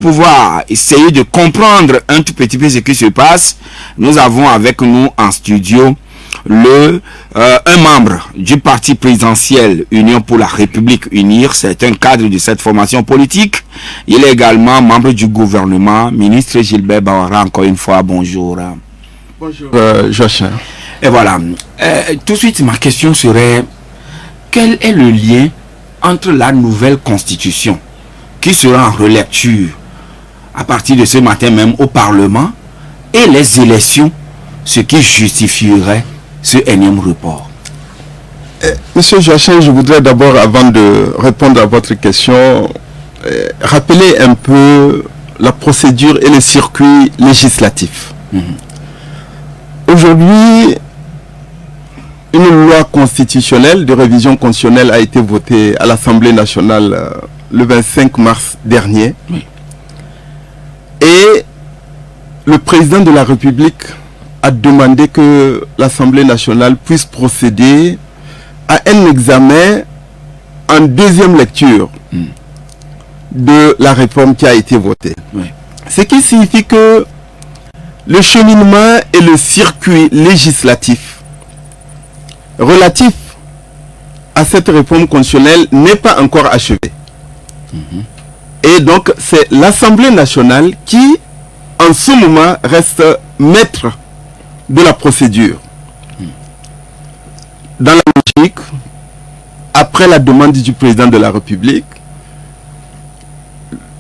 pouvoir essayer de comprendre un tout petit peu ce qui se passe, nous avons avec nous en studio un membre du parti présidentiel Union pour la République Unir. C'est un cadre de cette formation politique. Il est également membre du gouvernement, ministre Gilbert Bawara. Encore une fois, bonjour. Bonjour Joachim. Et voilà, tout de suite ma question serait, quel est le lien entre la nouvelle constitution qui sera en relecture à partir de ce matin même au Parlement et les élections, ce qui justifierait ce énième report? Monsieur Joachim, je voudrais d'abord, avant de répondre à votre question, rappeler un peu la procédure et le circuit législatif. Aujourd'hui, une loi constitutionnelle de révision constitutionnelle a été votée à l'Assemblée nationale le 25 mars dernier. Oui. Et le président de la République a demandé que l'Assemblée nationale puisse procéder à un examen en deuxième lecture de la réforme qui a été votée. Oui. Ce qui signifie que le cheminement et le circuit législatif relatif à cette réforme constitutionnelle n'est pas encore achevé. Et donc, c'est l'Assemblée nationale qui, en ce moment, reste maître de la procédure. Dans la logique, après la demande du président de la République,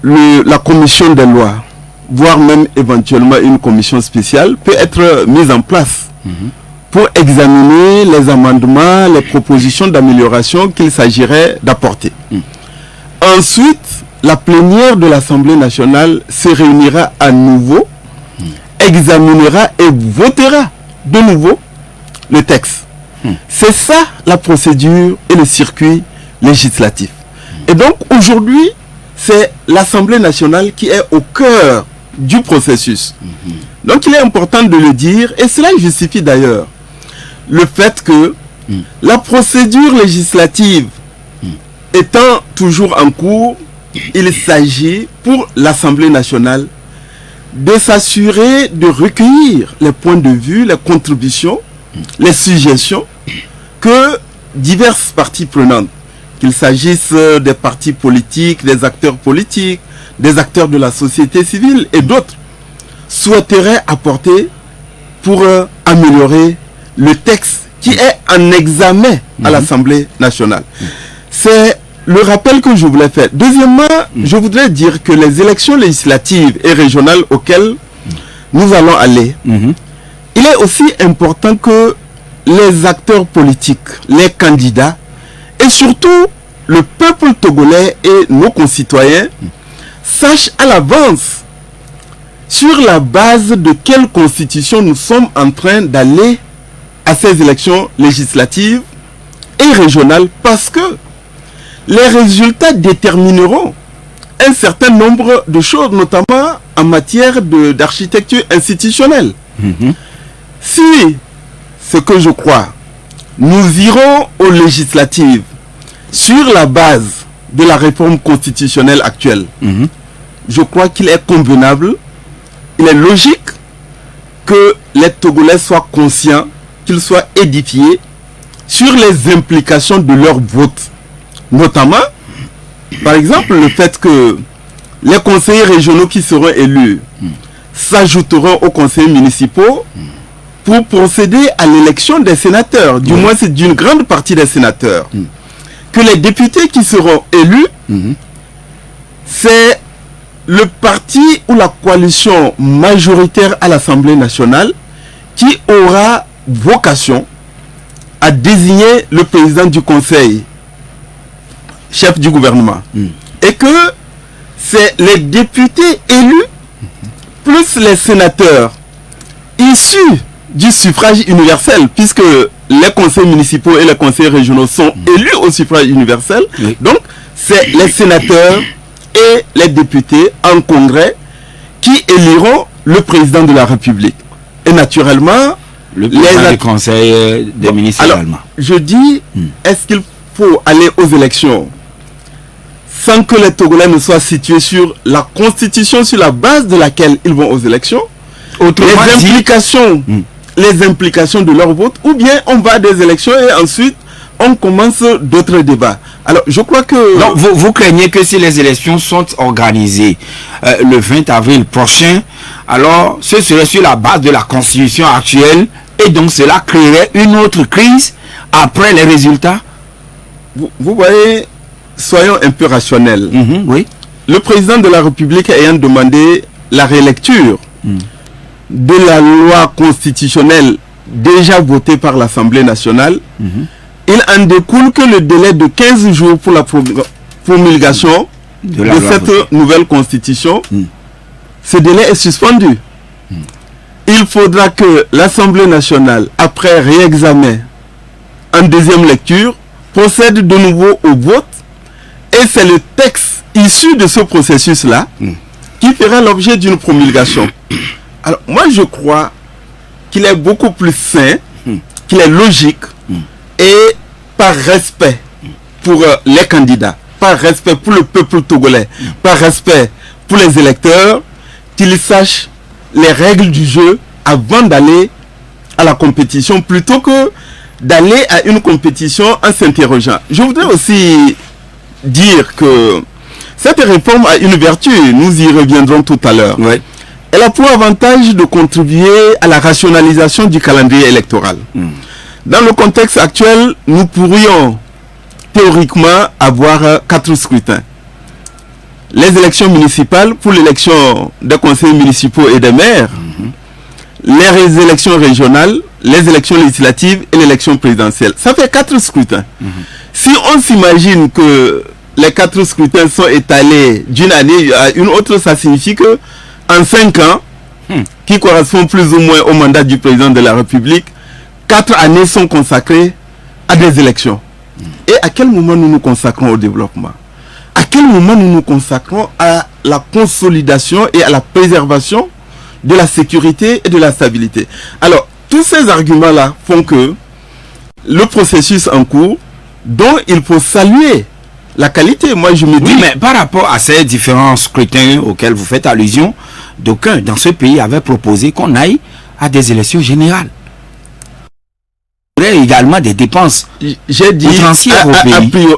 la commission des lois, voire même éventuellement une commission spéciale, peut être mise en place pour examiner les amendements, les propositions d'amélioration qu'il s'agirait d'apporter. Ensuite, la plénière de l'Assemblée nationale se réunira à nouveau, examinera et votera de nouveau le texte. C'est ça la procédure et le circuit législatif. Et donc aujourd'hui, c'est l'Assemblée nationale qui est au cœur du processus. Donc il est important de le dire, et cela justifie d'ailleurs le fait que la procédure législative étant toujours en cours, il s'agit pour l'Assemblée nationale de s'assurer de recueillir les points de vue, les contributions, les suggestions que diverses parties prenantes, qu'il s'agisse des partis politiques, des acteurs de la société civile et d'autres, souhaiteraient apporter pour améliorer le texte qui est en examen à l'Assemblée nationale. C'est le rappel que je voulais faire. Deuxièmement, je voudrais dire que les élections législatives et régionales auxquelles nous allons aller, il est aussi important que les acteurs politiques, les candidats et surtout le peuple togolais et nos concitoyens sachent à l'avance sur la base de quelle constitution nous sommes en train d'aller à ces élections législatives et régionales, parce que les résultats détermineront un certain nombre de choses, notamment en matière d'architecture institutionnelle. Si, ce que je crois, nous irons aux législatives sur la base de la réforme constitutionnelle actuelle, je crois qu'il est convenable, il est logique que les Togolais soient conscients, qu'ils soient édifiés sur les implications de leur vote. Notamment, par exemple, le fait que les conseillers régionaux qui seront élus s'ajouteront aux conseillers municipaux pour procéder à l'élection des sénateurs. Du moins, c'est d'une grande partie des sénateurs. Que les députés qui seront élus, c'est le parti ou la coalition majoritaire à l'Assemblée nationale qui aura vocation à désigner le président du Conseil, chef du gouvernement. Et que c'est les députés élus plus les sénateurs issus du suffrage universel, puisque les conseils municipaux et les conseils régionaux sont élus au suffrage universel. Donc, c'est les sénateurs et les députés en congrès qui éliront le président de la République. Et naturellement, le président du conseil des ministres également. Je dis, est-ce qu'il faut aller aux élections sans que les Togolais ne soient situés sur la constitution sur la base de laquelle ils vont aux élections, les implications de leur vote, ou bien on va à des élections et ensuite on commence d'autres débats. Alors je crois que... Donc vous craignez que si les élections sont organisées le 20 avril prochain, alors ce serait sur la base de la constitution actuelle et donc cela créerait une autre crise après les résultats? Vous voyez, soyons un peu rationnels. Oui. Le président de la République ayant demandé la rélecture de la loi constitutionnelle déjà votée par l'Assemblée nationale, il en découle que le délai de 15 jours pour la promulgation de cette nouvelle constitution, ce délai est suspendu. Il faudra que l'Assemblée nationale, après réexamen en deuxième lecture, procède de nouveau au vote, et c'est le texte issu de ce processus-là qui fera l'objet d'une promulgation. Alors moi je crois qu'il est beaucoup plus sain, qu'il est logique, et par respect pour les candidats, par respect pour le peuple togolais, par respect pour les électeurs, qu'ils sachent les règles du jeu avant d'aller à la compétition, plutôt que d'aller à une compétition en s'interrogeant. Je voudrais aussi dire que cette réforme a une vertu, nous y reviendrons tout à l'heure. Ouais. Elle a pour avantage de contribuer à la rationalisation du calendrier électoral. Dans le contexte actuel, nous pourrions théoriquement avoir 4 scrutins. Les élections municipales pour l'élection des conseils municipaux et des maires, les élections régionales, les élections législatives et l'élection présidentielle. Ça fait 4 scrutins. Si on s'imagine que les 4 scrutins sont étalés d'une année à une autre, ça signifie que en 5 ans, qui correspond plus ou moins au mandat du président de la République, 4 années sont consacrées à des élections. Et à quel moment nous nous consacrons au développement? À quel moment nous nous consacrons à la consolidation et à la préservation de la sécurité et de la stabilité? Alors, tous ces arguments-là font que le processus en cours, dont il faut saluer la qualité, moi je me dis... Oui, mais par rapport à ces différents scrutins auxquels vous faites allusion, d'aucuns dans ce pays avaient proposé qu'on aille à des élections générales. Il y aurait également des dépenses. J'ai dit,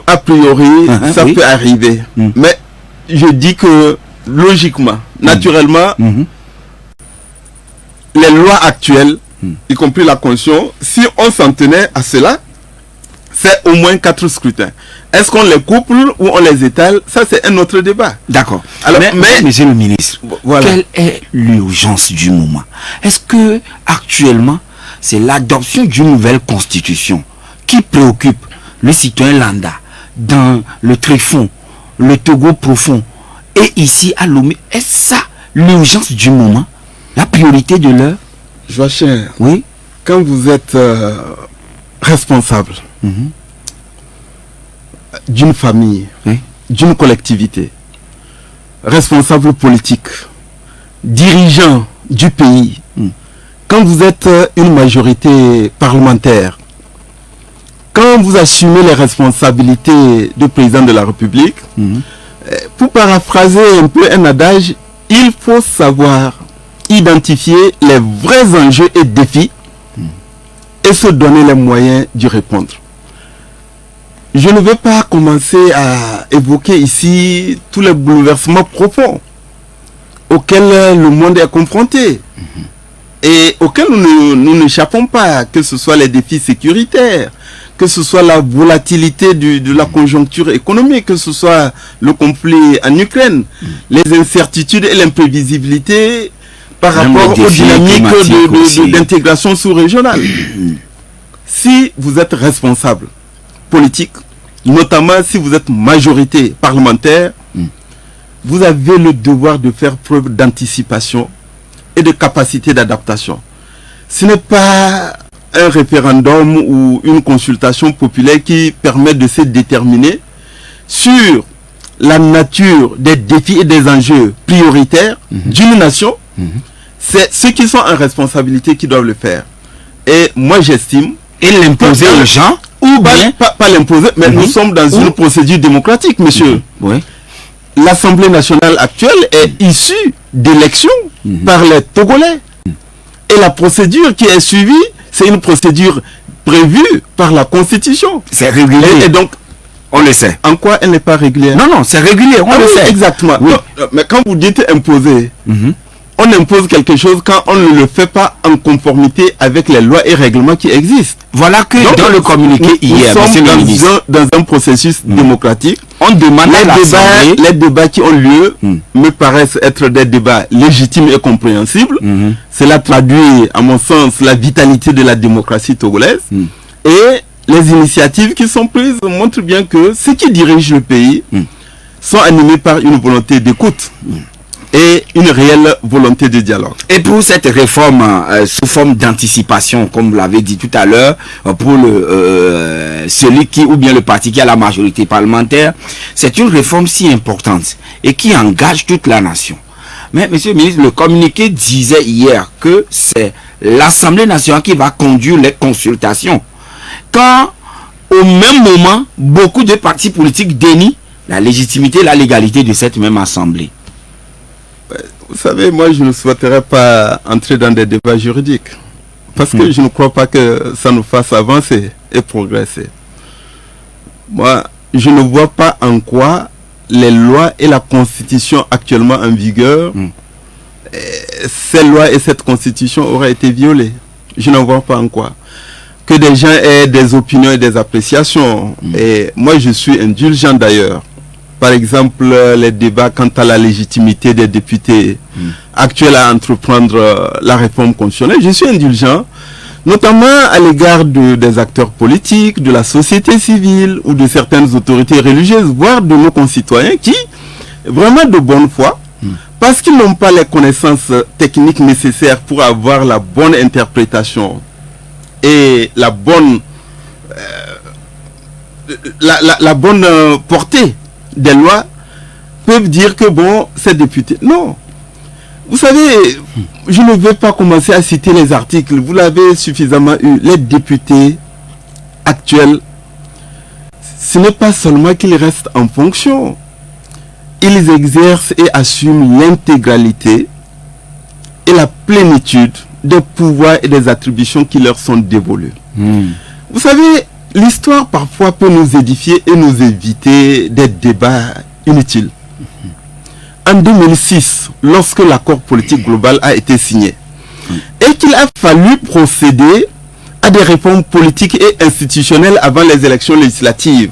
a priori, ça peut arriver. Mais je dis que, logiquement, naturellement, les lois actuelles, y compris la Constitution, si on s'en tenait à cela, c'est au moins 4 scrutins. Est-ce qu'on les couple ou on les étale? Ça, c'est un autre débat. D'accord. Mais, monsieur le ministre, voilà. Quelle est l'urgence du moment? Est-ce que, actuellement, c'est l'adoption d'une nouvelle constitution qui préoccupe le citoyen lambda dans le tréfonds, le Togo profond et ici à Lomé? Est-ce ça l'urgence du moment? La priorité de l'heure? Joachim, oui? Quand vous êtes responsable d'une famille, d'une collectivité, responsable politique, dirigeant du pays, quand vous êtes une majorité parlementaire, quand vous assumez les responsabilités de président de la République, pour paraphraser un peu un adage, il faut savoir identifier les vrais enjeux et défis et se donner les moyens d'y répondre. Je ne vais pas commencer à évoquer ici tous les bouleversements profonds auxquels le monde est confronté et auxquels nous n'échappons pas, que ce soit les défis sécuritaires, que ce soit la volatilité de la conjoncture économique, que ce soit le conflit en Ukraine, les incertitudes et l'imprévisibilité par rapport aux dynamiques d'intégration sous-régionale. Si vous êtes responsable politique, notamment si vous êtes majorité parlementaire, vous avez le devoir de faire preuve d'anticipation et de capacité d'adaptation. Ce n'est pas un référendum ou une consultation populaire qui permet de se déterminer sur la nature des défis et des enjeux prioritaires d'une nation. C'est ceux qui sont en responsabilité qui doivent le faire. Et moi j'estime... Et l'imposer aux gens? Ou bien... Pas l'imposer, mais nous sommes dans une procédure démocratique, monsieur. Oui. L'Assemblée nationale actuelle est issue d'élections par les Togolais. Et la procédure qui est suivie, c'est une procédure prévue par la Constitution. C'est régulier. Et donc, on le sait. En quoi elle n'est pas régulière? Non, c'est régulier, on le sait. Exactement. Oui. Non, mais quand vous dites imposer, on impose quelque chose quand on ne le fait pas en conformité avec les lois et règlements qui existent. Voilà que donc, dans le communiqué hier, nous sommes dans un processus démocratique. On demande à l'Assemblée... Les débats qui ont lieu me paraissent être des débats légitimes et compréhensibles. Cela traduit, à mon sens, la vitalité de la démocratie togolaise. Et les initiatives qui sont prises montrent bien que ceux qui dirigent le pays sont animés par une volonté d'écoute et une réelle volonté de dialogue. Et pour cette réforme sous forme d'anticipation, comme vous l'avez dit tout à l'heure, pour celui qui, ou bien le parti qui a la majorité parlementaire, c'est une réforme si importante et qui engage toute la nation. Mais, monsieur le ministre, le communiqué disait hier que c'est l'Assemblée nationale qui va conduire les consultations. Quand, au même moment, beaucoup de partis politiques dénient la légitimité, la légalité de cette même Assemblée. Vous savez, moi, je ne souhaiterais pas entrer dans des débats juridiques. Parce que je ne crois pas que ça nous fasse avancer et progresser. Moi, je ne vois pas en quoi les lois et la Constitution actuellement en vigueur, ces lois et cette Constitution auraient été violées. Je n'en vois pas en quoi. Que des gens aient des opinions et des appréciations. Et moi, je suis indulgent d'ailleurs. Par exemple, les débats quant à la légitimité des députés actuels à entreprendre la réforme constitutionnelle, je suis indulgent, notamment à l'égard des acteurs politiques, de la société civile ou de certaines autorités religieuses, voire de nos concitoyens qui, vraiment de bonne foi, parce qu'ils n'ont pas les connaissances techniques nécessaires pour avoir la bonne interprétation et la bonne, la bonne portée des lois, peuvent dire que bon, ces députés... Non. Vous savez, je ne vais pas commencer à citer les articles. Vous l'avez suffisamment eu. Les députés actuels, ce n'est pas seulement qu'ils restent en fonction. Ils exercent et assument l'intégralité et la plénitude des pouvoirs et des attributions qui leur sont dévolus. Vous savez, l'histoire parfois peut nous édifier et nous éviter des débats inutiles. En 2006, lorsque l'accord politique global a été signé, et qu'il a fallu procéder à des réformes politiques et institutionnelles avant les élections législatives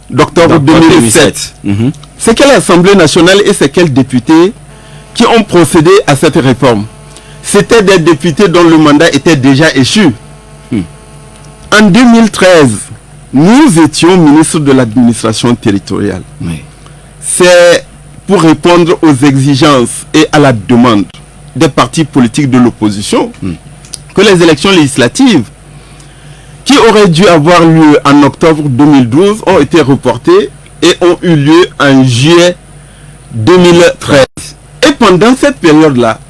d'octobre 2007, c'est quelle Assemblée nationale et c'est quels députés qui ont procédé à cette réforme? C'était des députés dont le mandat était déjà échu. En 2013, nous étions ministres de l'administration territoriale. C'est pour répondre aux exigences et à la demande des partis politiques de l'opposition que les élections législatives qui auraient dû avoir lieu en octobre 2012 ont été reportées et ont eu lieu en juillet 2013. Et pendant cette période-là,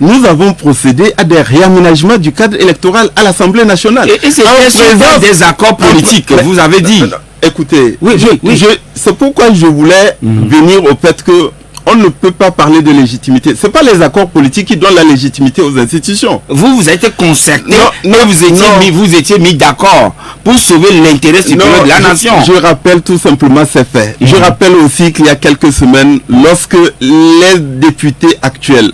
nous avons procédé à des réaménagements du cadre électoral à l'Assemblée nationale. Et c'est des accords politiques, vous avez dit. Écoutez, c'est pourquoi je voulais venir au fait que on ne peut pas parler de légitimité. Ce n'est pas les accords politiques qui donnent la légitimité aux institutions. Vous avez été concerté, vous étiez mis d'accord pour sauver l'intérêt supérieur de la nation. Je rappelle tout simplement ces faits. Je rappelle aussi qu'il y a quelques semaines, lorsque les députés actuels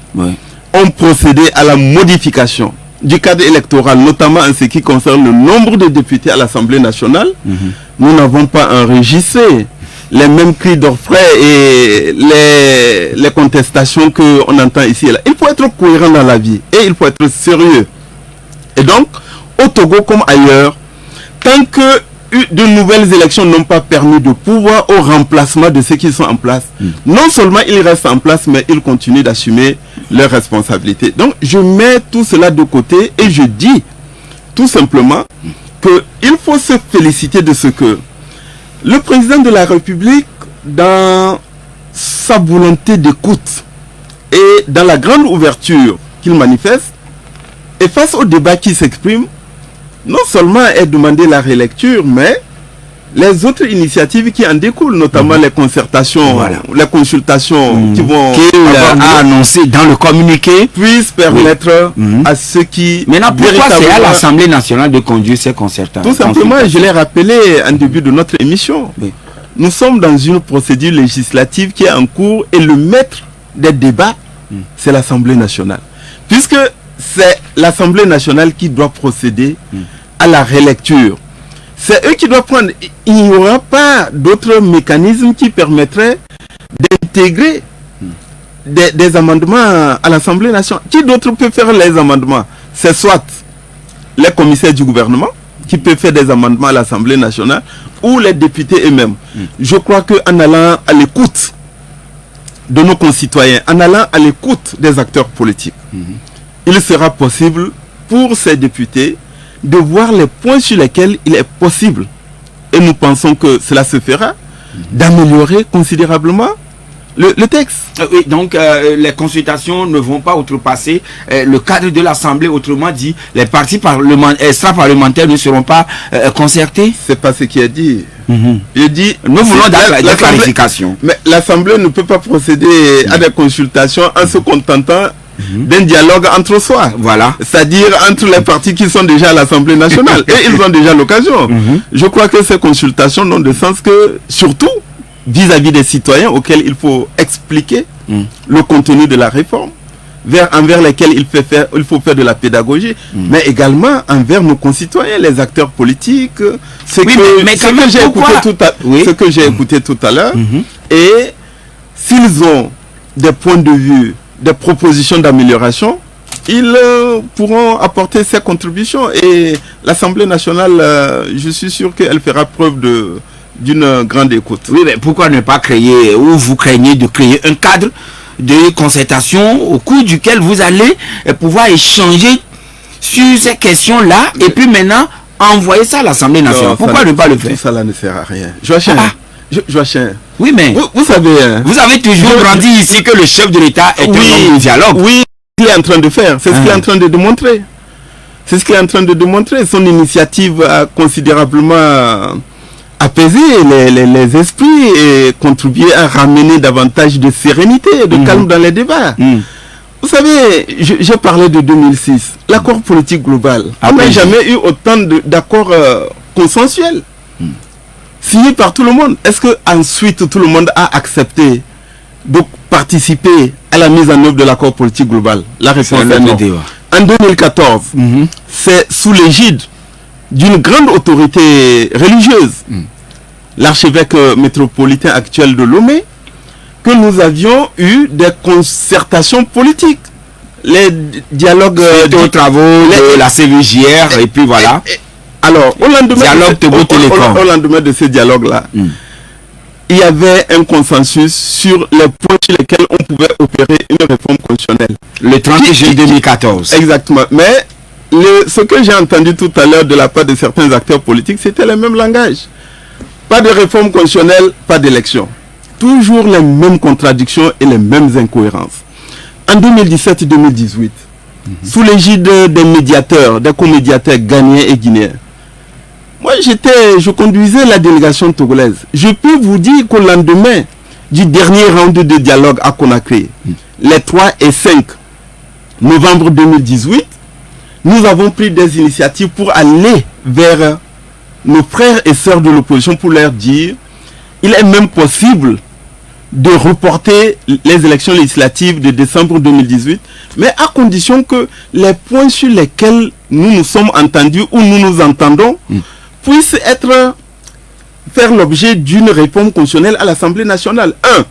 ont procédé à la modification du cadre électoral, notamment en ce qui concerne le nombre de députés à l'Assemblée nationale, nous n'avons pas enregistré les mêmes cris d'orfraie et les contestations qu'on entend ici et là. Il faut être cohérent dans la vie et il faut être sérieux. Et donc, au Togo comme ailleurs, tant que de nouvelles élections n'ont pas permis de pouvoir au remplacement de ceux qui sont en place, non seulement ils restent en place, mais ils continuent d'assumer leurs responsabilités. Donc, je mets tout cela de côté et je dis tout simplement qu'il faut se féliciter de ce que le président de la République, dans sa volonté d'écoute et dans la grande ouverture qu'il manifeste, et face au débat qui s'exprime, non seulement est demandé la rélecture, mais les autres initiatives qui en découlent, notamment les concertations, les consultations qui vont a annoncé dans le communiqué, puissent permettre à ceux qui... Maintenant, pourquoi c'est à l'Assemblée nationale de conduire ces concertations? Tout simplement, je l'ai rappelé en début de notre émission. Oui. Nous sommes dans une procédure législative qui est en cours et le maître des débats, c'est l'Assemblée nationale. Puisque c'est l'Assemblée nationale qui doit procéder à la rélecture. C'est eux qui doivent prendre. Il n'y aura pas d'autres mécanismes qui permettraient d'intégrer des amendements à l'Assemblée nationale. Qui d'autre peut faire les amendements? C'est soit les commissaires du gouvernement qui peuvent faire des amendements à l'Assemblée nationale ou les députés eux-mêmes. Je crois qu'en allant à l'écoute de nos concitoyens, en allant à l'écoute des acteurs politiques, il sera possible pour ces députés de voir les points sur lesquels il est possible, et nous pensons que cela se fera, d'améliorer considérablement le texte. Oui, donc les consultations ne vont pas outrepasser le cadre de l'Assemblée. Autrement dit, les partis extra-parlementaires ne seront pas concertés. C'est pas ce qui est dit. Je dis, nous voulons la clarification. Mais l'Assemblée ne peut pas procéder à des consultations en se contentant d'un dialogue entre soi. Voilà. C'est-à-dire entre les partis qui sont déjà à l'Assemblée nationale. Et ils ont déjà l'occasion. Je crois que ces consultations n'ont de sens que, surtout, vis-à-vis des citoyens auxquels il faut expliquer le contenu de la réforme, envers lesquels il faut faire de la pédagogie, mais également envers nos concitoyens, les acteurs politiques, ce que j'ai écouté tout à l'heure. Et s'ils ont des points de vue, des propositions d'amélioration, ils pourront apporter ces contributions. Et l'Assemblée nationale, je suis sûr qu'elle fera preuve d'une grande écoute. Oui, mais pourquoi ne pas créer, ou vous craignez de créer un cadre de concertation au cours duquel vous allez pouvoir échanger sur ces questions-là et puis maintenant envoyer ça à l'Assemblée nationale? Pourquoi ne pas le faire? Tout ça là ne sert à rien. Joachim. Oui, mais vous savez... vous avez toujours brandi ici que le chef de l'État est un homme de dialogue. Oui, ce qu'il est en train de faire, c'est ce qu'il est en train de démontrer. C'est ce qu'il est en train de démontrer. Son initiative a considérablement apaiser les esprits et contribuer à ramener davantage de sérénité et de calme dans les débats. Vous savez, j'ai parlé de 2006, l'accord politique global. On n'a jamais eu autant d'accords consensuels signés par tout le monde. Est-ce que ensuite tout le monde a accepté de participer à la mise en œuvre de l'accord politique global? La réponse est non. En 2014, c'est sous l'égide d'une grande autorité religieuse, l'archevêque métropolitain actuel de Lomé, que nous avions eu des concertations politiques. Les dialogues... aux travaux de la CVJR, et puis voilà. Alors, au lendemain de ce dialogue-là, il y avait un consensus sur les points sur lesquels on pouvait opérer une réforme constitutionnelle. Le 30 juillet 2014. Exactement. Mais ce que j'ai entendu tout à l'heure de la part de certains acteurs politiques, c'était le même langage. Pas de réforme constitutionnelle, pas d'élection. Toujours les mêmes contradictions et les mêmes incohérences. En 2017-2018, sous l'égide des médiateurs, des co-médiateurs ghanéens et guinéens, moi je conduisais la délégation togolaise. Je peux vous dire qu'au lendemain du dernier round de dialogue à Conakry, les 3 et 5 novembre 2018, nous avons pris des initiatives pour aller vers nos frères et sœurs de l'opposition pour leur dire il est même possible de reporter les élections législatives de décembre 2018, mais à condition que les points sur lesquels nous nous sommes entendus ou nous nous entendons puissent faire l'objet d'une réforme constitutionnelle à l'Assemblée nationale. 1.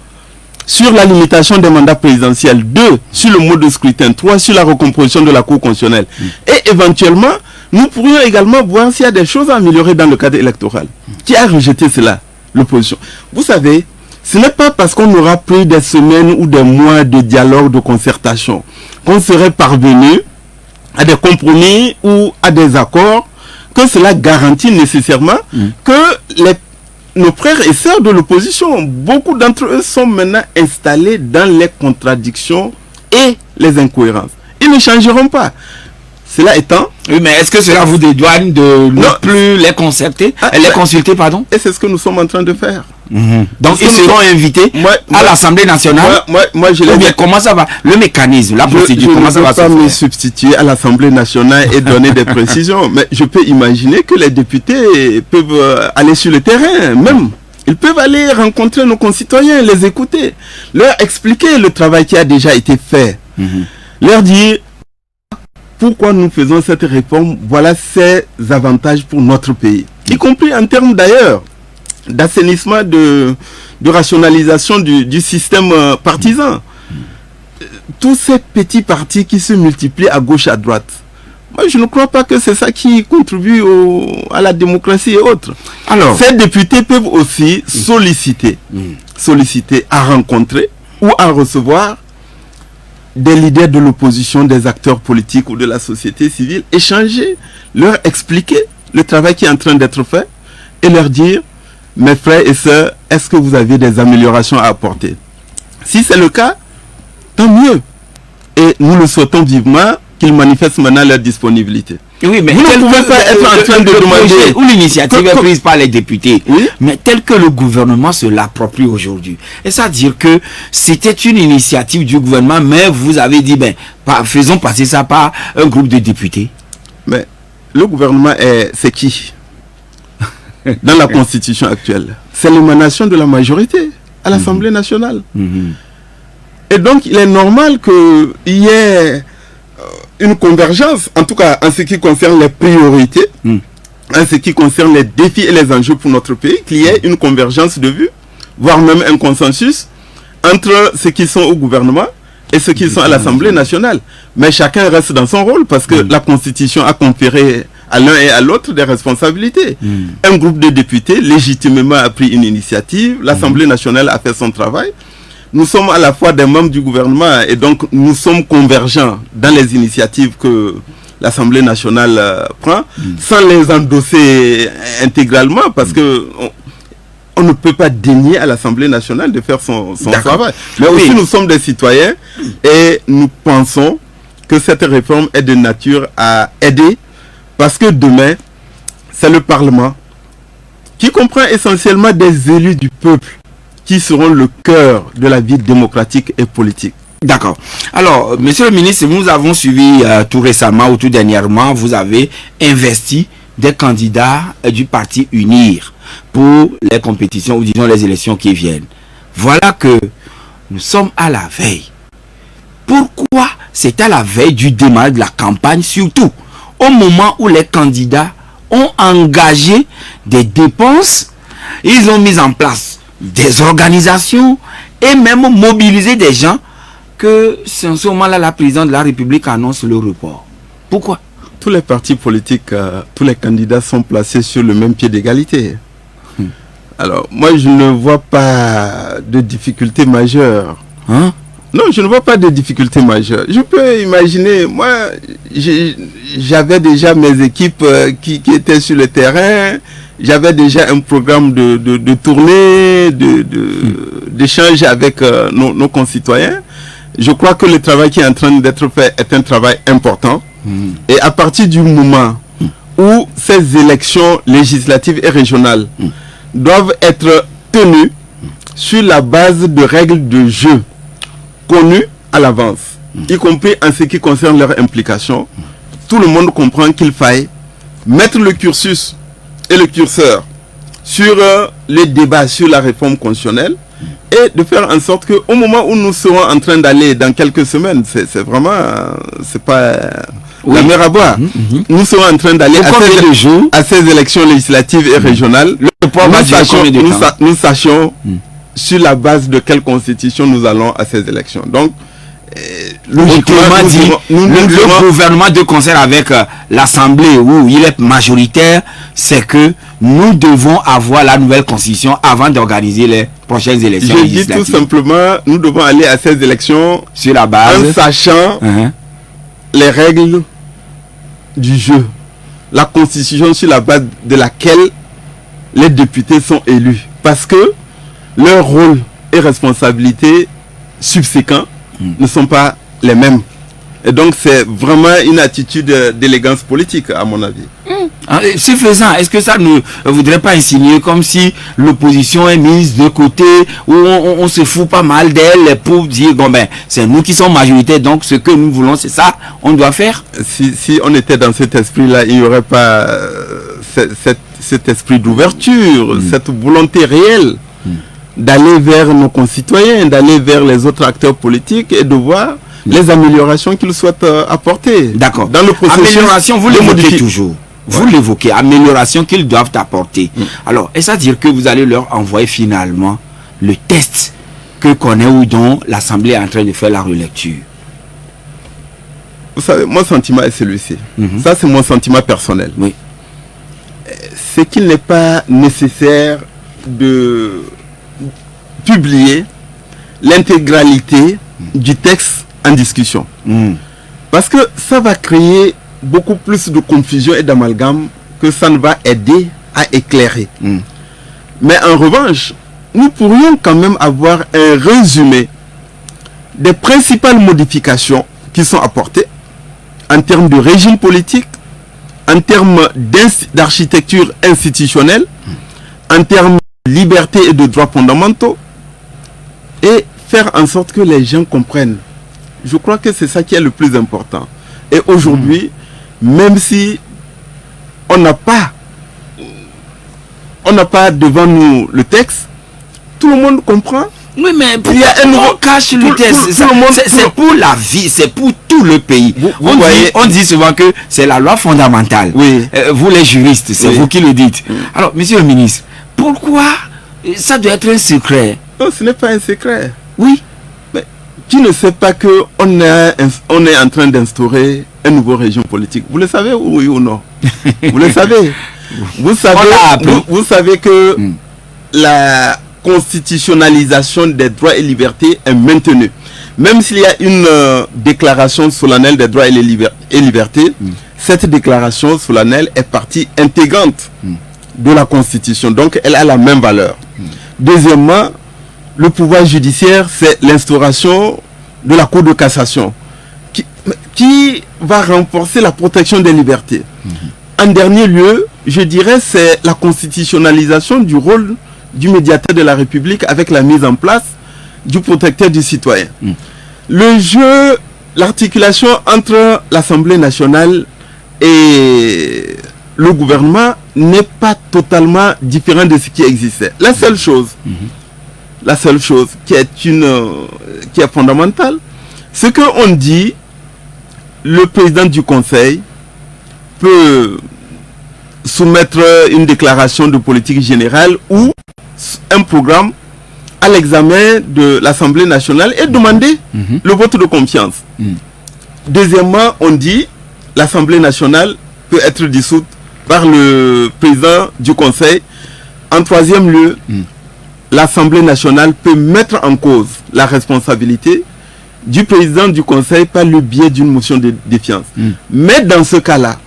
Sur la limitation des mandats présidentiels. 2. Sur le mode de scrutin. 3. Sur la recomposition de la Cour constitutionnelle. Et éventuellement, nous pourrions également voir s'il y a des choses à améliorer dans le cadre électoral. Qui a rejeté cela? L'opposition. Vous savez, ce n'est pas parce qu'on aura pris des semaines ou des mois de dialogue, de concertation, qu'on serait parvenu à des compromis ou à des accords, que cela garantit nécessairement que nos frères et sœurs de l'opposition, beaucoup d'entre eux sont maintenant installés dans les contradictions et les incohérences. Ils ne changeront pas. Cela étant, Oui, mais est-ce que cela vous dédouane de ne plus les consulter, pardon? Et c'est ce que nous sommes en train de faire. Donc ils seront invités à l'Assemblée nationale. Moi, je l'ai dit. Comment ça va? Le mécanisme, la procédure, comment ça va se faire? Je ne peux pas me substituer à l'Assemblée nationale et donner des précisions, mais je peux imaginer que les députés peuvent aller sur le terrain, même. Ils peuvent aller rencontrer nos concitoyens, les écouter, leur expliquer le travail qui a déjà été fait, leur dire pourquoi nous faisons cette réforme, voilà ses avantages pour notre pays, y compris en termes d'ailleurs d'assainissement, de rationalisation du système partisan. Tous ces petits partis qui se multiplient à gauche, à droite, moi je ne crois pas que c'est ça qui contribue à la démocratie et autres. Alors, ces députés peuvent aussi solliciter à rencontrer ou à recevoir des leaders de l'opposition, des acteurs politiques ou de la société civile, échanger, leur expliquer le travail qui est en train d'être fait et leur dire, mes frères et sœurs, est-ce que vous avez des améliorations à apporter? Si c'est le cas, tant mieux. Et nous le souhaitons vivement qu'ils manifestent maintenant leur disponibilité. Oui, mais vous ne pouvez pas être en train de demander où l'initiative est prise par les députés, mais tel que le gouvernement se l'approprie aujourd'hui. Et ça veut dire que c'était une initiative du gouvernement, mais vous avez dit, faisons passer ça par un groupe de députés. Mais le gouvernement, c'est qui? Dans la constitution actuelle, c'est l'émanation de la majorité à l'Assemblée nationale. Et donc, il est normal qu'il y ait une convergence, en tout cas en ce qui concerne les priorités, en ce qui concerne les défis et les enjeux pour notre pays, qu'il y ait une convergence de vues, voire même un consensus entre ceux qui sont au gouvernement et ceux qui sont à l'Assemblée nationale. Mais chacun reste dans son rôle parce que la Constitution a conféré à l'un et à l'autre des responsabilités. Un groupe de députés légitimement a pris une initiative, l'Assemblée nationale a fait son travail. Nous sommes à la fois des membres du gouvernement et donc nous sommes convergents dans les initiatives que l'Assemblée nationale prend, sans les endosser intégralement parce que on ne peut pas dénier à l'Assemblée nationale de faire son travail. Mais aussi nous sommes des citoyens et nous pensons que cette réforme est de nature à aider parce que demain, c'est le Parlement qui comprend essentiellement des élus du peuple qui seront le cœur de la vie démocratique et politique. D'accord. Alors, monsieur le ministre, nous avons suivi tout récemment ou tout dernièrement, vous avez investi des candidats du parti UNIR pour les compétitions ou disons les élections qui viennent. Voilà que nous sommes à la veille. Pourquoi c'est à la veille du démarrage de la campagne, surtout au moment où les candidats ont engagé des dépenses, ils ont mis en place des organisations et même mobiliser des gens que c'est en ce moment-là la présidente de la République annonce le report. Pourquoi? Tous les partis politiques, tous les candidats sont placés sur le même pied d'égalité. Alors, moi, je ne vois pas de difficultés majeures. Hein? Non, je ne vois pas de difficultés majeures. Je peux imaginer, moi, j'avais déjà mes équipes qui étaient sur le terrain. J'avais déjà un programme de tournée, d'échange avec nos concitoyens. Je crois que le travail qui est en train d'être fait est un travail important. Et à partir du moment où ces élections législatives et régionales doivent être tenues sur la base de règles de jeu connues à l'avance, y compris en ce qui concerne leur implication, tout le monde comprend qu'il faille mettre le cursus et le curseur sur les débats sur la réforme constitutionnelle et de faire en sorte qu'au moment où nous serons en train d'aller dans quelques semaines, c'est vraiment, c'est pas la mer à boire, nous serons en train d'aller à ces élections législatives et régionales, nous sachions sur la base de quelle constitution nous allons à ces élections. Donc, logiquement dit, le gouvernement de concert avec l'Assemblée où il est majoritaire, c'est que nous devons avoir la nouvelle constitution avant d'organiser les prochaines élections législatives. Je dis tout simplement, nous devons aller à ces élections sur la base, en sachant les règles du jeu, la constitution sur la base de laquelle les députés sont élus. Parce que leur rôle et responsabilité subséquents ne sont pas les mêmes. Et donc c'est vraiment une attitude d'élégance politique à mon avis. Ce faisant, est-ce que ça ne voudrait pas insinuer comme si l'opposition est mise de côté, où on se fout pas mal d'elle pour dire bon ben c'est nous qui sommes majoritaires, donc ce que nous voulons c'est ça, on doit faire? Si on était dans cet esprit-là, il n'y aurait pas cet esprit d'ouverture, cette volonté réelle d'aller vers nos concitoyens, d'aller vers les autres acteurs politiques et de voir les améliorations qu'ils souhaitent apporter. D'accord. Dans le processus, amélioration, vous l'évoquez toujours. Vous l'évoquez, amélioration qu'ils doivent apporter. Alors, est-ce à dire que vous allez leur envoyer finalement le test que connaît ou dont l'Assemblée est en train de faire la relecture? Vous savez, mon sentiment est celui-ci. Ça, c'est mon sentiment personnel. Oui. C'est qu'il n'est pas nécessaire de publier l'intégralité du texte en discussion. Parce que ça va créer beaucoup plus de confusion et d'amalgame que ça ne va aider à éclairer. Mais en revanche, nous pourrions quand même avoir un résumé des principales modifications qui sont apportées en termes de régime politique, en termes d'architecture institutionnelle, en termes de liberté et de droits fondamentaux, et faire en sorte que les gens comprennent. Je crois que c'est ça qui est le plus important. Et aujourd'hui, même si on n'a pas devant nous le texte, tout le monde comprend. Oui, mais on cache le texte. C'est pour la vie, c'est pour tout le pays. On dit souvent que c'est la loi fondamentale. Oui. Vous les juristes, c'est vous qui le dites. Alors, monsieur le ministre, pourquoi ça doit être un secret? Non, ce n'est pas un secret. Oui. Mais qui ne sait pas qu'on est en train d'instaurer un nouveau régime politique? Vous le savez, oui ou non? Vous le savez. Vous savez que la constitutionnalisation des droits et libertés est maintenue. Même s'il y a une déclaration solennelle des droits et libertés, cette déclaration solennelle est partie intégrante de la Constitution. Donc, elle a la même valeur. Deuxièmement, le pouvoir judiciaire, c'est l'instauration de la Cour de cassation qui va renforcer la protection des libertés. En dernier lieu, je dirais, c'est la constitutionnalisation du rôle du médiateur de la République avec la mise en place du protecteur du citoyen. Le jeu, l'articulation entre l'Assemblée nationale et le gouvernement n'est pas totalement différent de ce qui existait. La seule chose qui est fondamentale, c'est qu'on dit le président du Conseil peut soumettre une déclaration de politique générale ou un programme à l'examen de l'Assemblée nationale et demander le vote de confiance. Deuxièmement, on dit l'Assemblée nationale peut être dissoute par le président du Conseil. En troisième lieu, l'Assemblée nationale peut mettre en cause la responsabilité du président du Conseil par le biais d'une motion de défiance. Mais dans ce cas-là,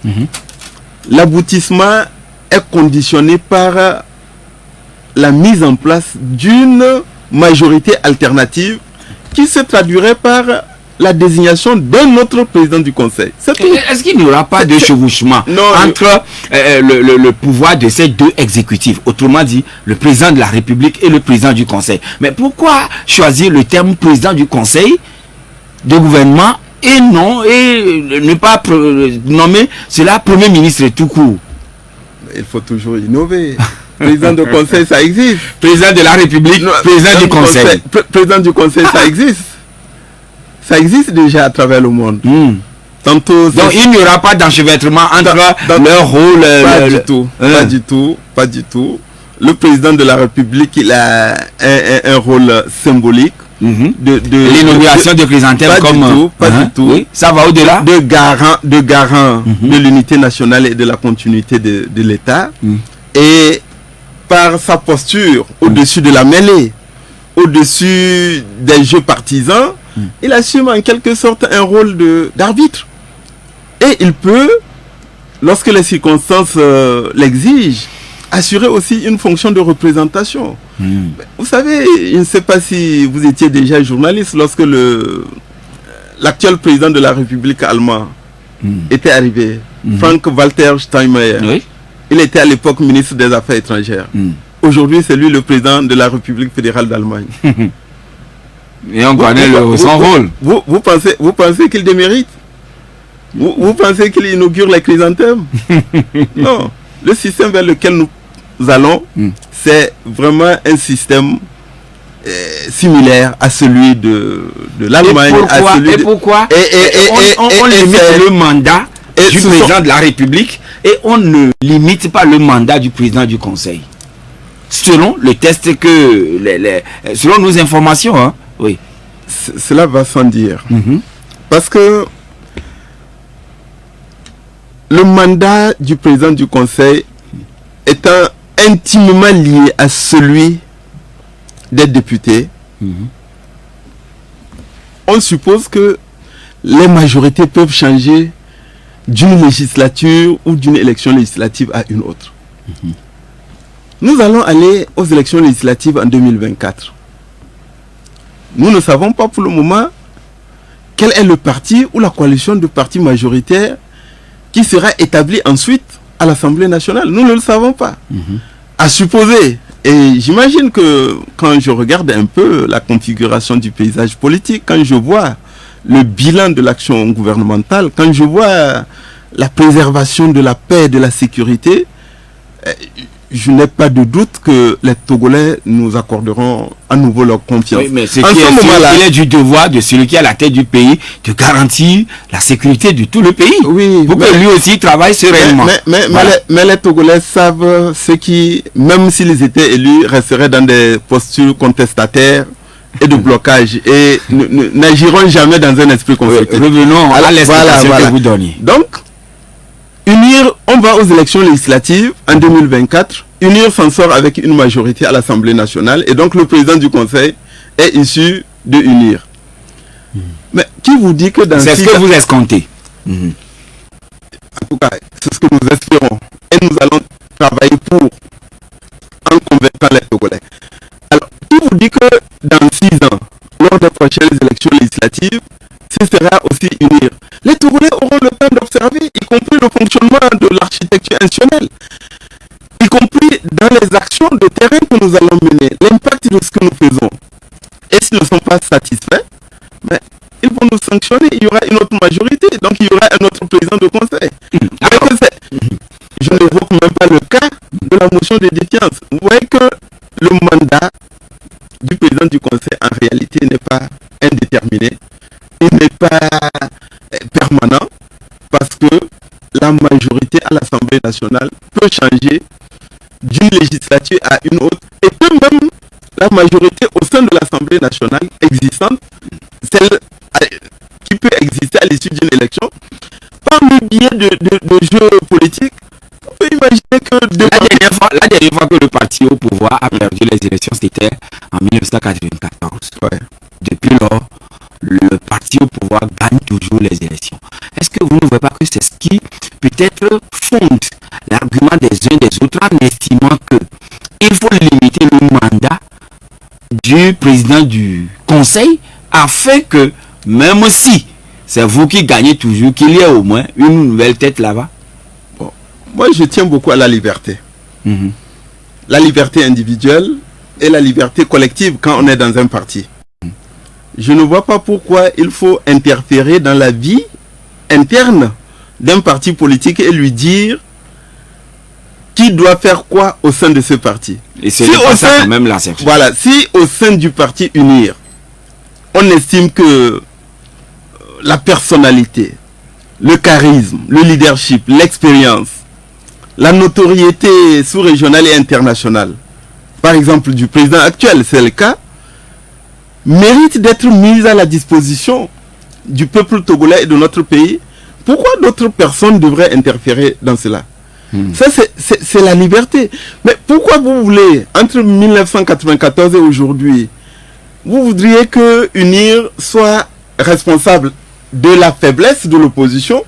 l'aboutissement est conditionné par la mise en place d'une majorité alternative qui se traduirait par la désignation d'un autre président du Conseil. Est-ce qu'il n'y aura pas de chevauchement entre le pouvoir de ces deux exécutifs, autrement dit le président de la République et le président du Conseil? Mais pourquoi choisir le terme président du Conseil de gouvernement et ne pas nommer cela Premier ministre tout court? Il faut toujours innover. Président du Conseil, ça existe. Président de la République, président du Conseil. Président du Conseil, ça existe. Ça existe déjà à travers le monde. Tantôt, donc il n'y aura pas d'enchevêtrement entre leur rôle. Pas du tout. Le président de la République, il a un rôle symbolique. L'inauguration de chrysanthème pas du tout. Oui, ça va au-delà. De garant de l'unité nationale et de la continuité de l'État. Et par sa posture au-dessus de la mêlée, au-dessus des jeux partisans, il assume en quelque sorte un rôle d'arbitre. Et il peut, lorsque les circonstances l'exigent, assurer aussi une fonction de représentation. Vous savez, je ne sais pas si vous étiez déjà journaliste lorsque l'actuel président de la République allemande était arrivé, Frank-Walter Steinmeier. Oui. Il était à l'époque ministre des Affaires étrangères. Aujourd'hui, c'est lui le président de la République fédérale d'Allemagne. Et on connaît son rôle. Vous pensez qu'il démérite? Vous pensez qu'il inaugure les chrysanthèmes? Non. Le système vers lequel nous allons, c'est vraiment un système similaire à celui de l'Allemagne. Et pourquoi on limite le mandat du président de la République et on ne limite pas le mandat du président du Conseil? Selon le test que... selon nos informations, hein? Oui. Cela va sans dire. Parce que le mandat du président du Conseil étant intimement lié à celui des députés, on suppose que les majorités peuvent changer d'une législature ou d'une élection législative à une autre. Nous allons aller aux élections législatives en 2024. Nous ne savons pas pour le moment quel est le parti ou la coalition de partis majoritaires qui sera établie ensuite à l'Assemblée nationale. Nous ne le savons pas. À supposer, et j'imagine que quand je regarde un peu la configuration du paysage politique, quand je vois le bilan de l'action gouvernementale, quand je vois la préservation de la paix et de la sécurité, je n'ai pas de doute que les Togolais nous accorderont à nouveau leur confiance. Oui, mais il est du devoir de celui qui est à la tête du pays de garantir la sécurité de tout le pays. Oui, pour que lui aussi travaille sereinement. Mais les Togolais savent ce qui, même s'ils étaient élus, resteraient dans des postures contestataires et de blocage et n'agiront jamais dans un esprit constructif. Revenons à l'explication que vous donniez. Donc, on va aux élections législatives en 2024. UNIR s'en sort avec une majorité à l'Assemblée nationale et donc le président du Conseil est issu de UNIR. Mais qui vous dit que dans... C'est ce que vous escomptez. En tout cas, c'est ce que nous espérons. Et nous allons travailler pour en convaincant les Togolais. Alors, qui vous dit que dans 6 ans, lors des prochaines élections législatives, ce sera aussi UNIR? Les Togolais auront le temps d'observer, y compris le fonctionnement de l'architecture institutionnelle, y compris dans les actions de terrain que nous allons mener, l'impact de ce que nous faisons. Et s'ils ne sont pas satisfaits, mais ils vont nous sanctionner, il y aura une autre majorité, donc il y aura un autre président de conseil. Je n'évoque même pas le cas de la motion de défiance. Vous voyez que le mandat du président du conseil en réalité n'est pas indéterminé, il n'est pas permanent, parce que la majorité à l'Assemblée nationale peut changer d'une législature à une autre, et que même la majorité au sein de l'Assemblée nationale existante, celle qui peut exister à l'issue d'une élection, par le biais de jeux politiques, on peut imaginer que... La dernière fois que le parti au pouvoir a perdu les élections, c'était en 1994. Ouais. Depuis lors, le parti au pouvoir gagne toujours les élections. Est-ce que vous ne voyez pas que c'est ce qui peut-être fonde l'argument des uns des autres en estimant qu'il faut limiter le mandat du président du conseil afin que, même si c'est vous qui gagnez toujours, qu'il y ait au moins une nouvelle tête là-bas? Bon. Moi, je tiens beaucoup à la liberté. La liberté individuelle et la liberté collective quand on est dans un parti. Je ne vois pas pourquoi il faut interférer dans la vie interne d'un parti politique et lui dire qui doit faire quoi au sein de ce parti. Et c'est quand même l'assertion. Voilà, si au sein du parti UNIR, on estime que la personnalité, le charisme, le leadership, l'expérience, la notoriété sous-régionale et internationale, par exemple du président actuel, c'est le cas, mérite d'être mise à la disposition du peuple togolais et de notre pays, pourquoi d'autres personnes devraient interférer dans cela? Ça, c'est la liberté. Mais pourquoi vous voulez, entre 1994 et aujourd'hui, vous voudriez que UNIR soit responsable de la faiblesse de l'opposition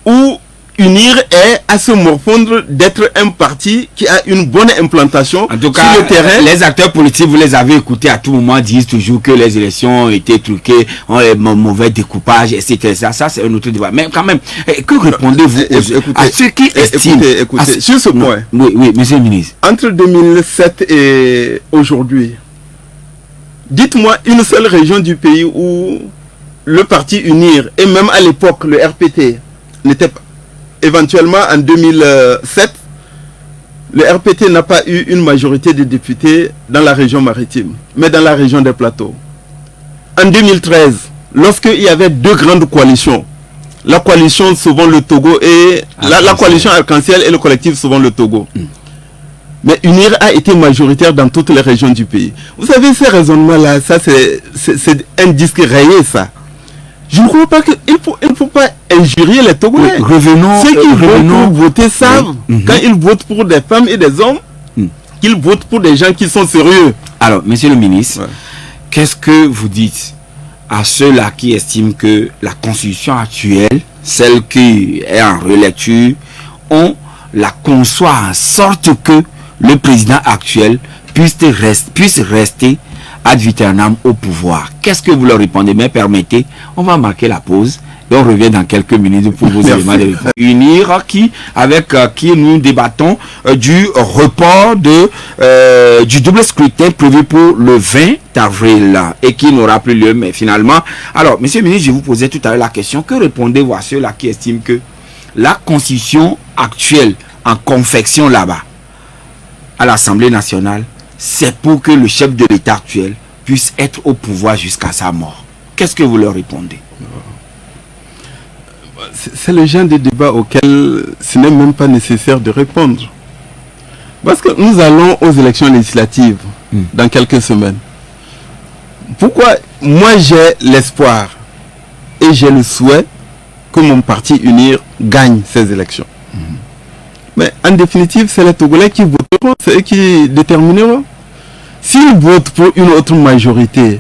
ou UNIR est à se morfondre d'être un parti qui a une bonne implantation en tout cas, sur le terrain. Les acteurs politiques, vous les avez écoutés à tout moment, disent toujours que les élections ont été truquées, ont un mauvais découpage, etc. Ça, c'est un autre débat. Mais quand même, que répondez-vous à ceux qui estiment... Écoutez, sur ce point. Oui, monsieur le ministre. Entre 2007 et aujourd'hui, dites-moi une seule région du pays où le parti UNIR, et même à l'époque, le RPT, n'était pas... Éventuellement, en 2007, le RPT n'a pas eu une majorité de députés dans la région maritime, mais dans la région des plateaux. En 2013, lorsqu'il y avait deux grandes coalitions, la coalition Sauvons le Togo et la coalition Arc-en-Ciel et le collectif Sauvons le Togo. Mais UNIR a été majoritaire dans toutes les régions du pays. Vous savez, ces raisonnements-là, ça c'est un disque rayé, ça. Je ne crois pas qu'il ne faut pas injurier les Togolais. Revenons. Ceux qui votent pour voter savent, quand ils votent pour des femmes et des hommes, qu'ils votent pour des gens qui sont sérieux. Alors, monsieur le ministre, qu'est-ce que vous dites à ceux-là qui estiment que la constitution actuelle, celle qui est en relecture, on la conçoit en sorte que le président actuel puisse rester ad vitam au pouvoir? Qu'est-ce que vous leur répondez? Mais permettez, on va marquer la pause et on revient dans quelques minutes pour vos éléments de réponse. UNIR avec qui nous débattons du report du double scrutin prévu pour le 20 avril et qui n'aura plus lieu, mais finalement. Alors, monsieur le ministre, je vous posais tout à l'heure la question, que répondez-vous à ceux-là qui estiment que la constitution actuelle en confection là-bas à l'Assemblée nationale, c'est pour que le chef de l'État actuel puisse être au pouvoir jusqu'à sa mort? Qu'est-ce que vous leur répondez? C'est le genre de débat auquel ce n'est même pas nécessaire de répondre. Parce que nous allons aux élections législatives dans quelques semaines. Pourquoi moi j'ai l'espoir et j'ai le souhait que mon parti UNIR gagne ces élections? Mais en définitive, c'est les Togolais qui voteront, c'est eux qui détermineront. S'ils votent pour une autre majorité,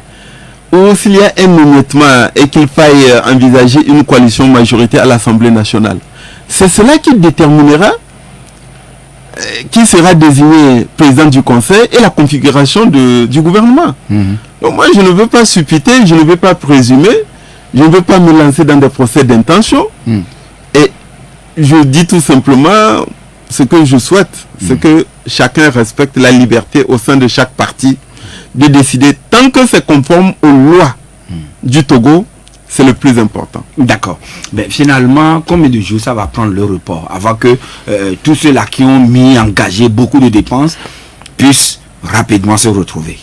ou s'il y a un émiettement et qu'il faille envisager une coalition majoritaire à l'Assemblée nationale, c'est cela qui déterminera qui sera désigné président du Conseil et la configuration du gouvernement. Donc moi, je ne veux pas suppiter, je ne veux pas présumer, je ne veux pas me lancer dans des procès d'intention. Et je dis tout simplement... Ce que je souhaite, c'est que chacun respecte la liberté au sein de chaque parti de décider tant que c'est conforme aux lois du Togo, c'est le plus important. D'accord. Mais finalement, combien de jours ça va prendre le report avant que tous ceux-là qui ont engagé beaucoup de dépenses puissent rapidement se retrouver?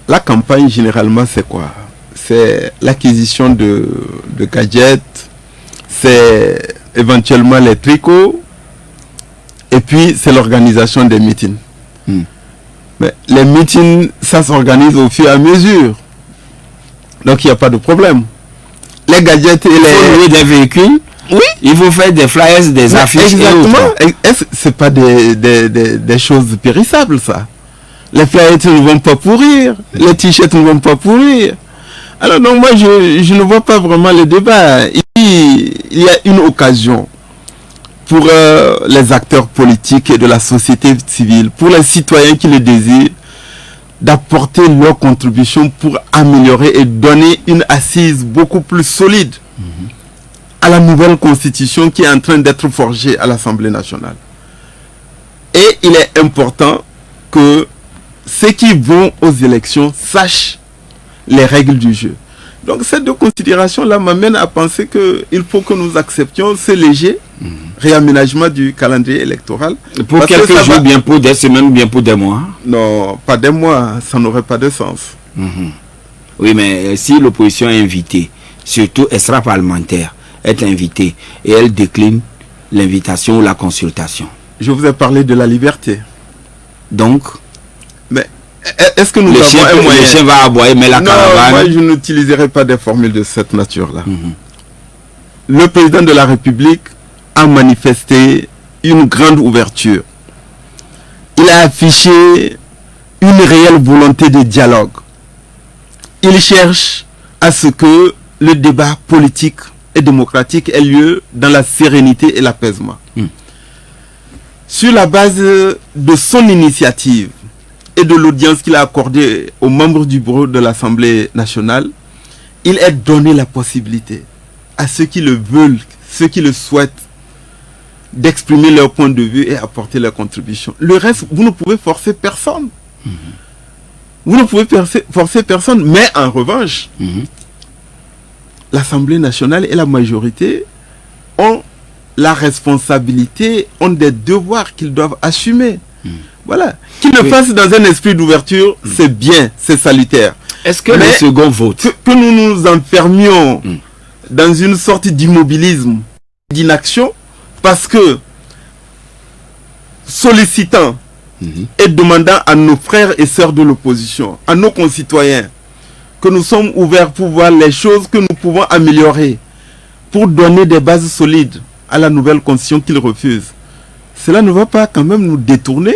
La campagne, généralement, c'est quoi? C'est l'acquisition de gadgets, c'est éventuellement les tricots, et puis, c'est l'organisation des meetings. Mais les meetings, ça s'organise au fur et à mesure. Donc, il n'y a pas de problème. Les gadgets et les... Il faut louer des véhicules. Oui. Il faut faire des flyers, des affiches. Exactement. Ce n'est pas des choses périssables, ça. Les flyers ne vont pas pourrir. Les t-shirts ne vont pas pourrir. Alors, donc, moi, je ne vois pas vraiment le débat. Il y a une occasion pour les acteurs politiques et de la société civile, pour les citoyens qui le désirent, d'apporter leur contribution pour améliorer et donner une assise beaucoup plus solide à la nouvelle constitution qui est en train d'être forgée à l'Assemblée nationale. Et il est important que ceux qui vont aux élections sachent les règles du jeu. Donc ces deux considérations-là m'amènent à penser qu'il faut que nous acceptions ce léger réaménagement du calendrier électoral. Pour quelques jours, bien pour des semaines, bien pour des mois? Non, pas des mois, ça n'aurait pas de sens. Oui, mais si l'opposition est invitée, surtout extra-parlementaire, est invitée et elle décline l'invitation ou la consultation. Je vous ai parlé de la liberté. Donc, mais est-ce que nous avons un moyen? Le chien va aboyer, mais la caravane... Moi, je n'utiliserai pas des formules de cette nature-là. Le président de la République a manifesté une grande ouverture. Il a affiché une réelle volonté de dialogue. Il cherche à ce que le débat politique et démocratique ait lieu dans la sérénité et l'apaisement. Sur la base de son initiative et de l'audience qu'il a accordée aux membres du bureau de l'Assemblée nationale, il est donné la possibilité à ceux qui le veulent, ceux qui le souhaitent, d'exprimer leur point de vue et apporter leur contribution. Le reste, vous ne pouvez forcer personne. Vous ne pouvez forcer personne, mais en revanche, l'Assemblée nationale et la majorité ont la responsabilité, ont des devoirs qu'ils doivent assumer. Voilà. Qu'ils le fassent dans un esprit d'ouverture, c'est bien, c'est salutaire. Est-ce que le second vote... Que nous nous enfermions dans une sorte d'immobilisme, d'inaction, parce que sollicitant et demandant à nos frères et sœurs de l'opposition, à nos concitoyens, que nous sommes ouverts pour voir les choses que nous pouvons améliorer, pour donner des bases solides à la nouvelle constitution qu'ils refusent. Cela ne va pas quand même nous détourner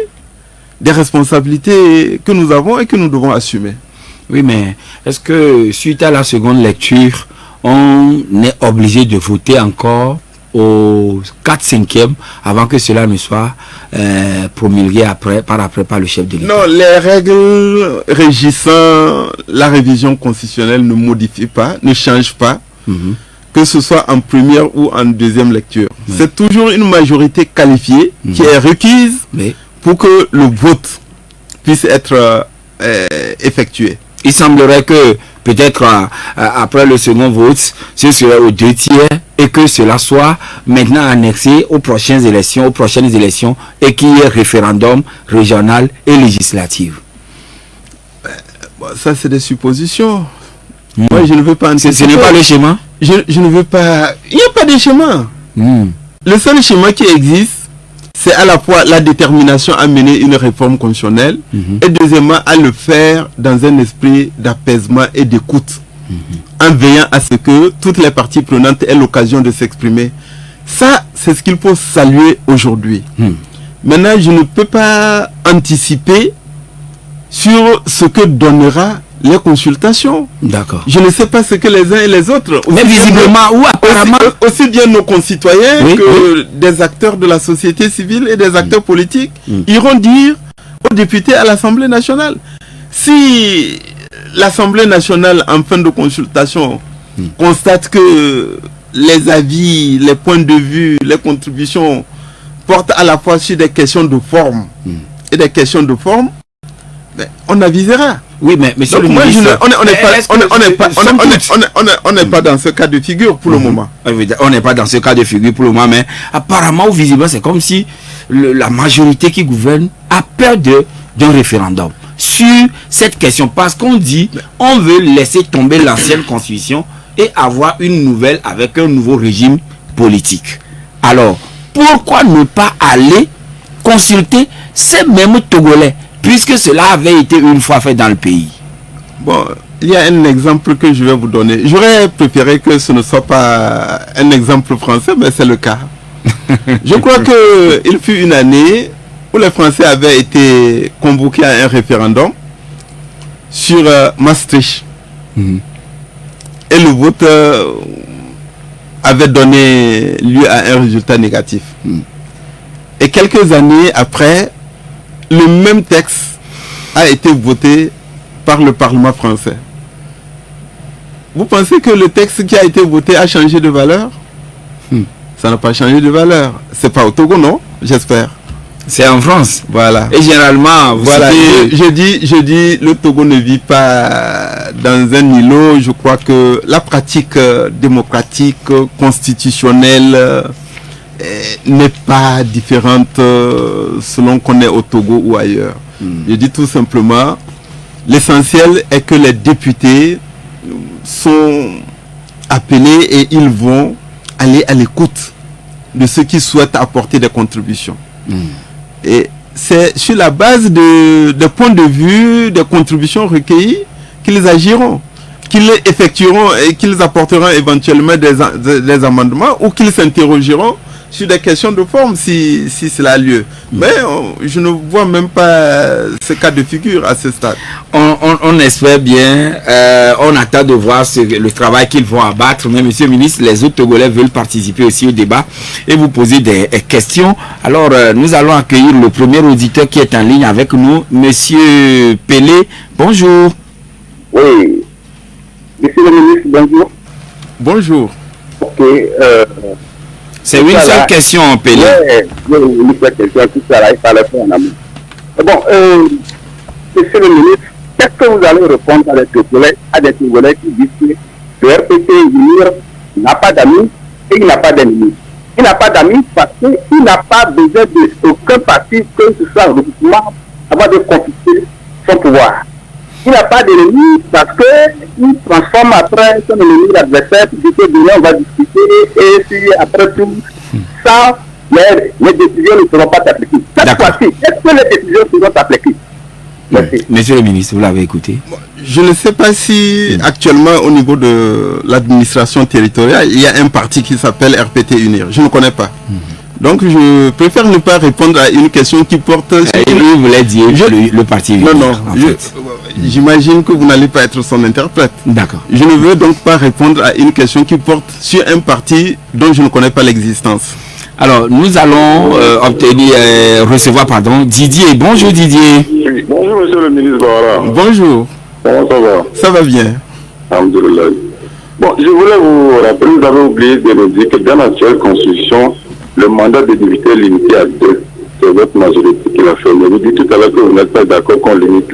des responsabilités que nous avons et que nous devons assumer. Oui, mais est-ce que suite à la seconde lecture, on est obligé de voter encore au 4/5e avant que cela ne soit promulgué par le chef de l'État? Non, les règles régissant la révision constitutionnelle ne modifient pas, ne changent pas, que ce soit en première ou en deuxième lecture. C'est toujours une majorité qualifiée qui est requise pour que le vote puisse être effectué. Il semblerait que peut-être après le second vote, ce serait aux 2/3 et que cela soit maintenant annexé aux prochaines élections et qu'il y ait référendum régional et législatif. Bon, ça c'est des suppositions. Moi je ne veux pas anticiper. Ce n'est pas le schéma? Je ne veux pas... Il n'y a pas de schéma. Le seul schéma qui existe, c'est à la fois la détermination à mener une réforme constitutionnelle et deuxièmement à le faire dans un esprit d'apaisement et d'écoute, en veillant à ce que toutes les parties prenantes aient l'occasion de s'exprimer. Ça, c'est ce qu'il faut saluer aujourd'hui. Maintenant, je ne peux pas anticiper sur ce que donnera les consultations. D'accord. Je ne sais pas ce que les uns et les autres... Mais visiblement ou apparemment... Aussi bien nos concitoyens que des acteurs de la société civile et des acteurs politiques iront dire aux députés à l'Assemblée nationale. Si l'Assemblée nationale, en fin de consultation, constate que les avis, les points de vue, les contributions portent à la fois sur des questions de forme et des questions de forme, ben, on avisera. Oui, mais monsieur le ministre, on n'est pas dans ce cas de figure pour le moment. On n'est pas dans ce cas de figure pour le moment, mais apparemment ou visiblement, c'est comme si la majorité qui gouverne a peur d'un référendum sur cette question, parce qu'on dit on veut laisser tomber l'ancienne constitution et avoir une nouvelle avec un nouveau régime politique. Alors, pourquoi ne pas aller consulter ces mêmes Togolais, puisque cela avait été une fois fait dans le pays? Bon, il y a un exemple que je vais vous donner. J'aurais préféré que ce ne soit pas un exemple français, mais c'est le cas. Je crois qu'il fut une année où les Français avaient été convoqués à un référendum sur Maastricht. Et le vote avait donné lieu à un résultat négatif. Et quelques années après, le même texte a été voté par le Parlement français. Vous pensez que le texte qui a été voté a changé de valeur? Ça n'a pas changé de valeur. C'est pas au Togo, non? J'espère. C'est en France. Voilà. Et généralement, voilà. Je dis, le Togo ne vit pas dans un îlot. Je crois que la pratique démocratique, constitutionnelle, n'est pas différente selon qu'on est au Togo ou ailleurs. Je dis tout simplement, l'essentiel est que les députés sont appelés et ils vont aller à l'écoute de ceux qui souhaitent apporter des contributions. Et c'est sur la base des points de vue, des contributions recueillies qu'ils agiront, qu'ils effectueront et qu'ils apporteront éventuellement des amendements ou qu'ils s'interrogeront sur des questions de forme si cela a lieu. Mais je ne vois même pas ce cas de figure à ce stade. On espère bien, on attend de voir le travail qu'ils vont abattre. Mais monsieur le ministre, les autres Togolais veulent participer aussi au débat et vous poser des questions. Alors, nous allons accueillir le premier auditeur qui est en ligne avec nous, monsieur Pelé. Bonjour. Oui. Monsieur le ministre, bonjour. Bonjour. Ok. C'est une seule question, Pelé. Oui, une seule question, tout ça là, il fallait faire en amont. Bon, monsieur le ministre, qu'est-ce que vous allez répondre à des Togolais qui disent que le RPT Unir n'a pas d'amis et il n'a pas d'ennemis? Il n'a pas d'amis parce qu'il n'a pas besoin d'aucun parti, que ce soit un regroupement, avant de confisquer son pouvoir. Il n'a pas d'ennemi parce qu'il transforme après son ennemi l'adversaire, puis que demain on va discuter et si après tout, ça, les décisions ne seront pas appliquées. Cette fois-ci, est-ce que les décisions seront appliquées? Merci. Monsieur le ministre, vous l'avez écouté. Je ne sais pas si actuellement au niveau de l'administration territoriale, il y a un parti qui s'appelle RPT Unir. Je ne connais pas. Donc je préfère ne pas répondre à une question qui porte... Lui voulait dire le parti Unir. Non, j'imagine que vous n'allez pas être son interprète. D'accord. Je ne veux donc pas répondre à une question qui porte sur un parti dont je ne connais pas l'existence. Alors, nous allons recevoir Didier. Bonjour Didier. Oui, bonjour monsieur le ministre Bara. Bonjour. Comment ça va? Ça va bien. Alhamdulillah. Bon, je voulais vous rappeler, vous avez oublié de nous dire que dans l'actuelle constitution, le mandat de député est limité à 2. C'est votre majorité qui l'a fait. Mais vous dites tout à l'heure que vous n'êtes pas d'accord qu'on limite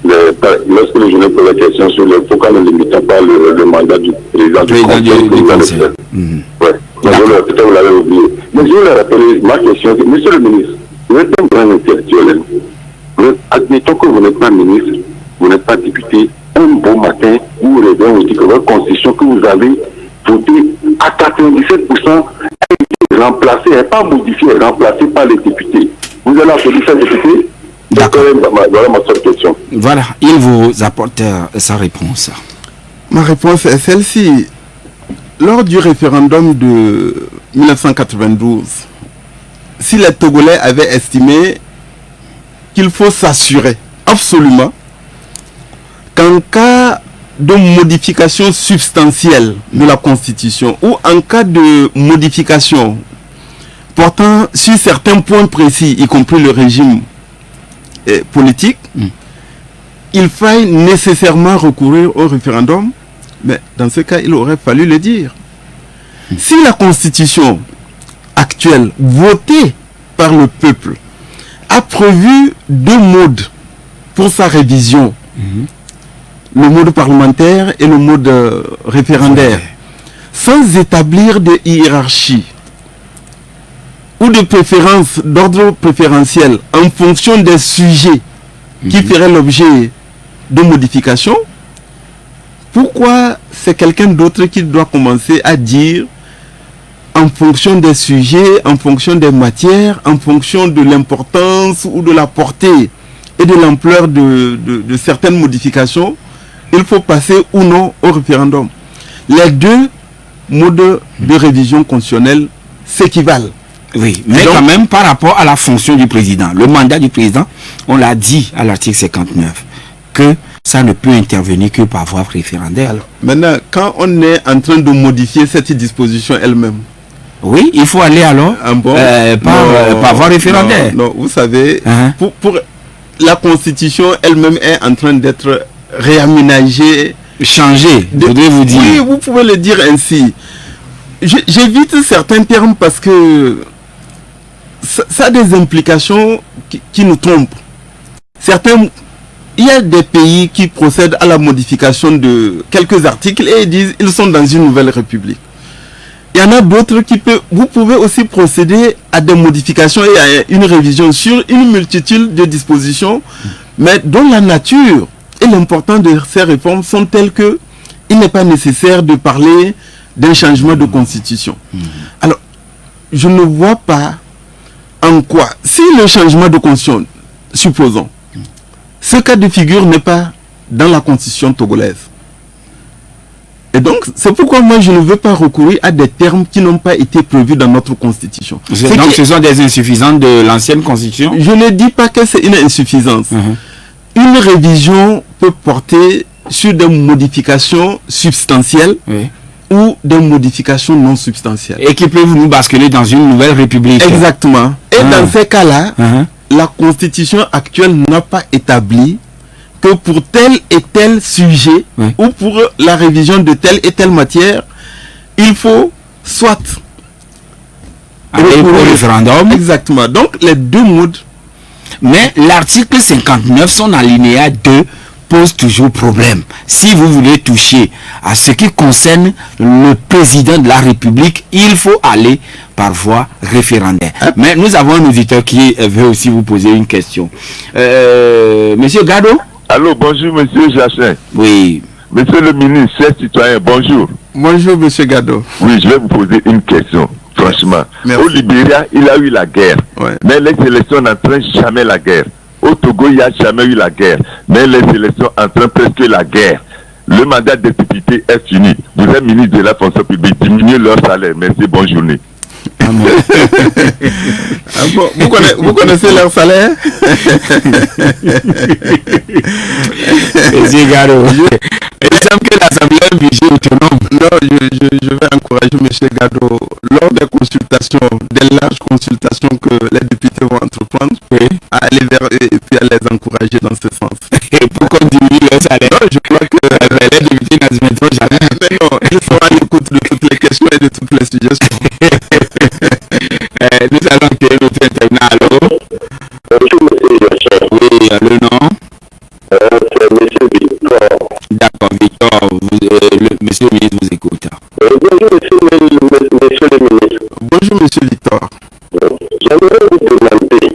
lorsque le jeune pose la question sur pourquoi ne limitons pas le mandat du président du conseil. Ouais. Peut-être vous l'avez oublié. Mais je voulais rappeler ma question. Monsieur le ministre, vous êtes un grand intellectuel. Admettons que vous n'êtes pas ministre, vous n'êtes pas député. Un beau matin, vous vous réveillez, vous dites que votre constitution que vous avez votée à 97% a été remplacée, et pas modifiée, remplacée par les députés. Vous allez applaudir ces députés? D'accord. Voilà ma seule question. Voilà, il vous apporte sa réponse. Ma réponse est celle-ci. Lors du référendum de 1992, si les Togolais avaient estimé qu'il faut s'assurer absolument qu'en cas de modification substantielle de la Constitution ou en cas de modification portant sur certains points précis, y compris le régime politique, il faille nécessairement recourir au référendum. Mais dans ce cas, il aurait fallu le dire. Si la Constitution actuelle, votée par le peuple, a prévu 2 modes pour sa révision, le mode parlementaire et le mode référendaire, sans établir de hiérarchie ou de préférence d'ordre préférentiel en fonction des sujets qui feraient l'objet de modifications, pourquoi c'est quelqu'un d'autre qui doit commencer à dire en fonction des sujets, en fonction des matières, en fonction de l'importance ou de la portée et de l'ampleur de certaines modifications, il faut passer ou non au référendum? Les 2 modes de révision constitutionnelle s'équivalent. Oui, mais donc, quand même par rapport à la fonction du président, le mandat du président, on l'a dit à l'article 59, que ça ne peut intervenir que par voie référendaire. Alors, maintenant, quand on est en train de modifier cette disposition elle-même, oui, il faut aller alors par voie référendaire. Non, vous savez, pour la Constitution elle-même est en train d'être réaménagée, changée, voudrais-vous dire. Oui, vous pouvez le dire ainsi. J'évite certains termes parce que ça a des implications qui nous trompent. Il y a des pays qui procèdent à la modification de quelques articles et ils disent qu'ils sont dans une nouvelle république. Il y en a d'autres vous pouvez aussi procéder à des modifications et à une révision sur une multitude de dispositions, mais dont la nature et l'importance de ces réformes sont telles que il n'est pas nécessaire de parler d'un changement de constitution. Alors, je ne vois pas en quoi, si le changement de constitution, supposons, ce cas de figure n'est pas dans la constitution togolaise, Et donc, c'est pourquoi moi je ne veux pas recourir à des termes qui n'ont pas été prévus dans notre constitution. Donc ce sont des insuffisances de l'ancienne constitution? Je ne dis pas que c'est une insuffisance. Une révision peut porter sur des modifications substantielles ou des modifications non substantielles. Et qui peuvent nous basculer dans une nouvelle république. Exactement. Et dans ces cas-là, la constitution actuelle n'a pas établi que pour tel et tel sujet ou pour la révision de telle et telle matière, il faut soit aller au référendum. Exactement. Donc les deux modes. Mais l'article 59, son alinéa 2, pose toujours problème. Si vous voulez toucher à ce qui concerne le président de la République, il faut aller par voie référendaire. Mais nous avons un auditeur qui veut aussi vous poser une question. Monsieur Gado? Allô, bonjour monsieur Jachin. Oui. Monsieur le ministre, chers citoyens, bonjour. Bonjour monsieur Gado. Oui, je vais vous poser une question, franchement. Merci. Au Libéria, il a eu la guerre, mais les élections n'entraînent jamais la guerre. Au Togo, il n'y a jamais eu la guerre, mais les élections entraînent presque la guerre. Le mandat des députés est fini. Vous êtes ministre de la fonction publique, diminuez leur salaire. Merci, bonne journée. Vous connaissez leur salaire? Monsieur Gado, il semble que l'Assemblée est un budget autonome. Non, je vais encourager M. Gado, lors des consultations, des larges consultations que les députés vont entreprendre, à aller vers eux et puis à les encourager dans ce sens. Et pourquoi diminuer leur salaire? Non, je crois que les députés n'admettront jamais. Mais non, ils seront à l'écoute de toutes les questions et de toutes les suggestions. Nous allons accueillir notre intervenant. Allô? Bonjour, monsieur Yachin. Oui, allô, non? C'est monsieur Victor. D'accord, Victor, monsieur le ministre vous écoute. Bonjour, monsieur le ministre. Bonjour, monsieur Victor. J'aimerais vous demander,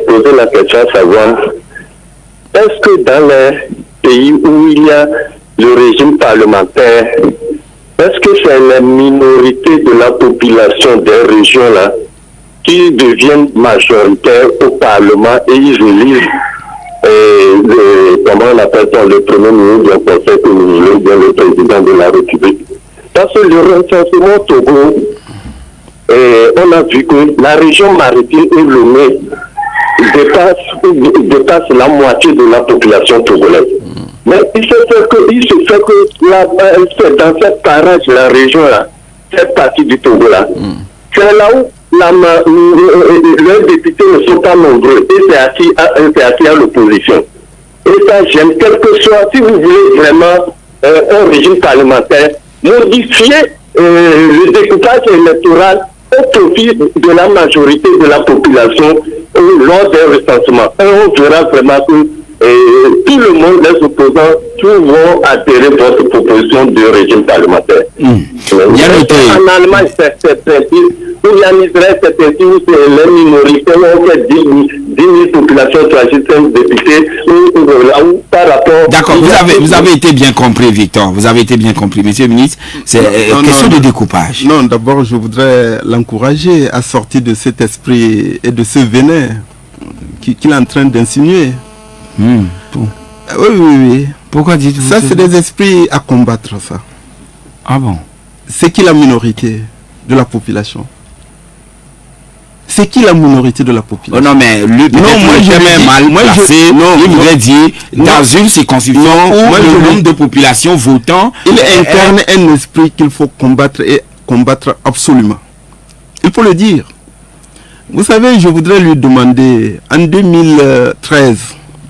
poser la question à savoir, est-ce que dans les pays où il y a le régime parlementaire, est-ce que c'est la minorité de la population des régions-là qui deviennent majoritaires au Parlement et ils élisent, comment on appelle ça, le premier ministre du Conseil communal, bien le président de la République? Parce que le recensement au Togo, on a vu que la région maritime et Lomé dépasse la moitié de la population togolaise. Mais il se fait que dans cette parage, la région-là, cette partie du Togo-là, c'est là où les députés ne sont pas nombreux et c'est assis à l'opposition. Et ça gêne, quel que soit, si vous voulez vraiment un régime parlementaire, modifier le découpage électoral au profit de la majorité de la population lors des recensements. Et on verra vraiment que tout le monde, les opposants, tous vont adhérer à votre proposition de régime parlementaire. En Allemagne, c'est principe. Où il y a en Israël, c'est principe où c'est les minorités, où on fait 10 000 populations choisissent 5 députés, par rapport... D'accord, vous avez été bien compris, Victor. Vous avez été bien compris, monsieur le ministre. C'est question de découpage. Non, d'abord, je voudrais l'encourager à sortir de cet esprit et de ce venin qu'il est en train d'insinuer. Oui. Pourquoi dites-vous ça? C'est des esprits à combattre, ça. Ah bon? C'est qui la minorité de la population? C'est qui la minorité de la population? Oh non, mais lui, il voudrait dire, dans une circonscription où le nombre de population votant, il incarne un esprit qu'il faut combattre et combattre absolument. Il faut le dire. Vous savez, je voudrais lui demander, en 2013,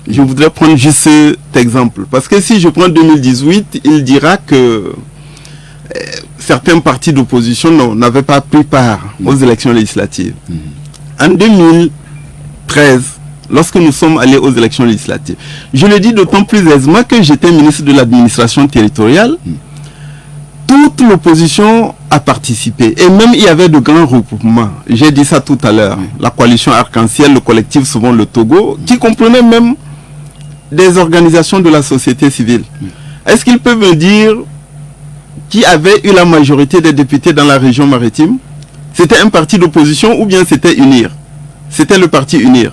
je voudrais prendre juste cet exemple. Parce que si je prends 2018, il dira que certains partis d'opposition n'avaient pas pris part aux élections législatives. En 2013, lorsque nous sommes allés aux élections législatives, je le dis d'autant plus aisément que j'étais ministre de l'administration territoriale. Toute l'opposition a participé. Et même il y avait de grands regroupements. J'ai dit ça tout à l'heure. La coalition Arc-en-Ciel, le collectif Souvent le Togo, qui comprenait même des organisations de la société civile. Est-ce qu'ils peuvent me dire qui avait eu la majorité des députés dans la région maritime? C'était un parti d'opposition ou bien c'était UNIR? C'était le parti UNIR.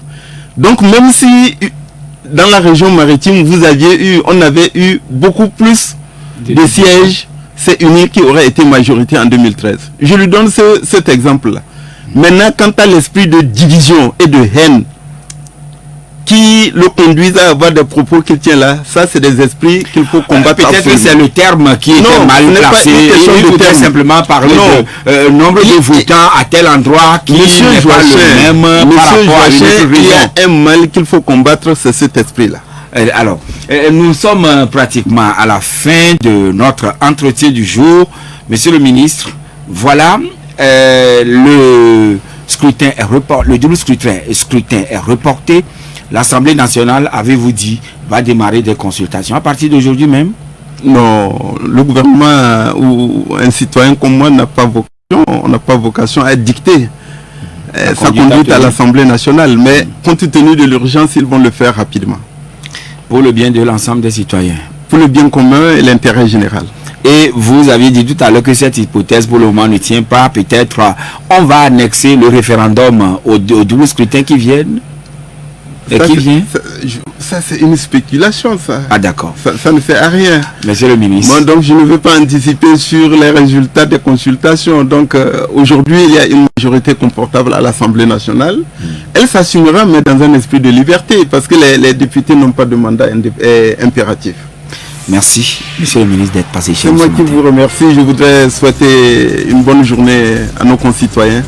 Donc même si dans la région maritime on avait eu beaucoup plus des sièges, c'est UNIR qui aurait été majorité en 2013. Je lui donne cet exemple-là. Maintenant, quant à l'esprit de division et de haine qui le conduisent à avoir des propos qu'il tient là, ça c'est des esprits qu'il faut combattre. Peut-être que c'est le terme qui était mal placé. Il voudrait simplement parler de nombre de votants à tel endroit qui n'est pas le même par rapport à une autre région. Il y a un mal qu'il faut combattre, c'est cet esprit-là. Alors, nous sommes pratiquement à la fin de notre entretien du jour. Monsieur le ministre, voilà, le scrutin est reporté, le double scrutin est reporté. L'Assemblée nationale, avez-vous dit, va démarrer des consultations à partir d'aujourd'hui même? Non, le gouvernement ou un citoyen comme moi n'a pas vocation à dicter sa conduite à l'Assemblée nationale, mais compte tenu de l'urgence, ils vont le faire rapidement. Pour le bien de l'ensemble des citoyens. Pour le bien commun et l'intérêt général. Et vous aviez dit tout à l'heure que cette hypothèse pour le moment ne tient pas. Peut-être on va annexer le référendum au double scrutin qui viennent. Ça c'est une spéculation, ça. Ah d'accord. Ça ne fait à rien. Monsieur le ministre. Moi donc je ne veux pas anticiper sur les résultats des consultations. Donc aujourd'hui il y a une majorité confortable à l'Assemblée nationale. Elle s'assumera mais dans un esprit de liberté parce que les députés n'ont pas de mandat impératif. Merci, monsieur le ministre, d'être passé chez nous. C'est moi qui vous remercie. Je voudrais souhaiter une bonne journée à nos concitoyens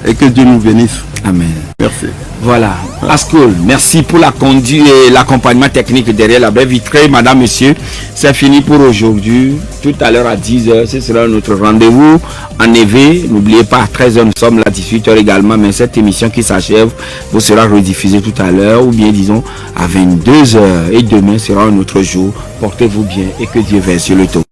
et que Dieu nous bénisse. Amen. Merci. Voilà. Ascol, merci pour la conduite et l'accompagnement technique derrière la baie vitrée. Madame, monsieur, c'est fini pour aujourd'hui. Tout à l'heure à 10h, ce sera notre rendez-vous en EV. N'oubliez pas, à 13h, nous sommes là, à 18h également. Mais cette émission qui s'achève vous sera rediffusée tout à l'heure, ou bien disons à 22h. Et demain sera un autre jour. Portez-vous bien et que Dieu veille sur le tout.